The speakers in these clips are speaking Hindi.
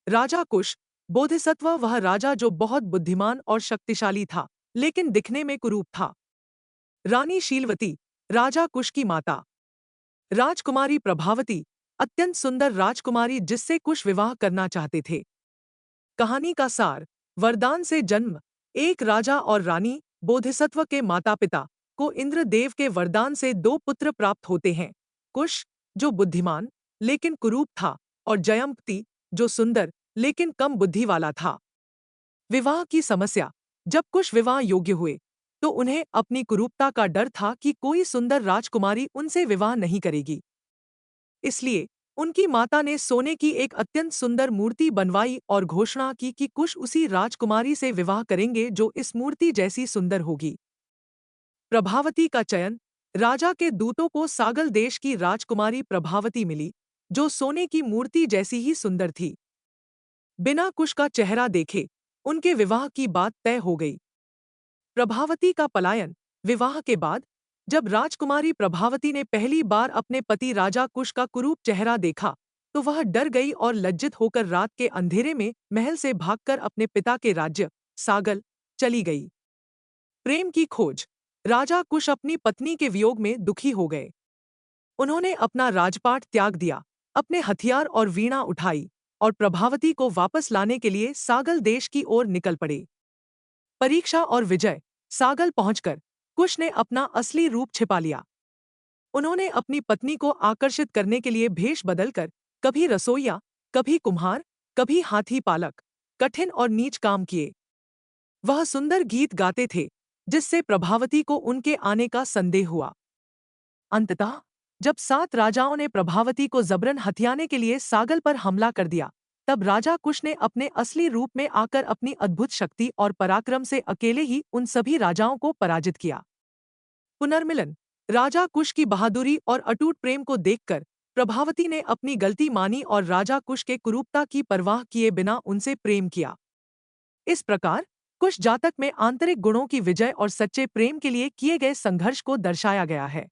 राजा कुश बोधिसत्व वह राजा जो बहुत बुद्धिमान और शक्तिशाली था, लेकिन दिखने में कुरूप था। रानी शीलवती राजा कुश की माता। राजकुमारी प्रभावती अत्यंत सुंदर राजकुमारी जिससे कुश विवाह करना चाहते थे। कहानी का सार। वरदान से जन्म। एक राजा और रानी बोधिसत्व के माता पिता को इंद्रदेव के वरदान से दो पुत्र प्राप्त होते हैं। कुश जो बुद्धिमान लेकिन कुरूप था, और जयंती जो सुंदर लेकिन कम बुद्धि वाला था। विवाह की समस्या। जब कुश विवाह योग्य हुए तो उन्हें अपनी कुरूपता का डर था कि कोई सुंदर राजकुमारी उनसे विवाह नहीं करेगी। इसलिए उनकी माता ने सोने की एक अत्यंत सुंदर मूर्ति बनवाई और घोषणा की कि कुश उसी राजकुमारी से विवाह करेंगे जो इस मूर्ति जैसी सुंदर होगी। प्रभावती का चयन। राजा के दूतों को सागल देश की राजकुमारी प्रभावती मिली, जो सोने की मूर्ति जैसी ही सुंदर थी। बिना कुश का चेहरा देखे उनके विवाह की बात तय हो गई। प्रभावती का पलायन। विवाह के बाद जब राजकुमारी प्रभावती ने पहली बार अपने पति राजा कुश का कुरूप चेहरा देखा, तो वह डर गई और लज्जित होकर रात के अंधेरे में महल से भागकर अपने पिता के राज्य सागल चली गई। प्रेम की खोज। राजा कुश अपनी पत्नी के वियोग में दुखी हो गए। उन्होंने अपना राजपाट त्याग दिया, अपने हथियार और वीणा उठाई और प्रभावती को वापस लाने के लिए सागल देश की ओर निकल पड़े। परीक्षा और विजय। सागल पहुंचकर कुश ने अपना असली रूप छिपा लिया। उन्होंने अपनी पत्नी को आकर्षित करने के लिए भेष बदलकर कभी रसोइया, कभी कुम्हार, कभी हाथी पालक कठिन और नीच काम किए। वह सुंदर गीत गाते थे, जिससे प्रभावती को उनके आने का संदेह हुआ। अंततः जब 7 राजाओं ने प्रभावती को जबरन हथियाने के लिए सागल पर हमला कर दिया, तब राजा कुश ने अपने असली रूप में आकर अपनी अद्भुत शक्ति और पराक्रम से अकेले ही उन सभी राजाओं को पराजित किया। पुनर्मिलन। राजा कुश की बहादुरी और अटूट प्रेम को देखकर प्रभावती ने अपनी गलती मानी और राजा कुश के कुरूपता की परवाह किए बिना उनसे प्रेम किया। इस प्रकार कुश जातक में आंतरिक गुणों की विजय और सच्चे प्रेम के लिए किए गए संघर्ष को दर्शाया गया है।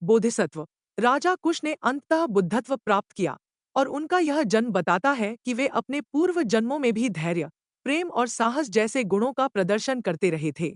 बोधिसत्व। राजा कुश ने अंततः बुद्धत्व प्राप्त किया, और उनका यह जन्म बताता है कि वे अपने पूर्व जन्मों में भी धैर्य, प्रेम और साहस जैसे गुणों का प्रदर्शन करते रहे थे।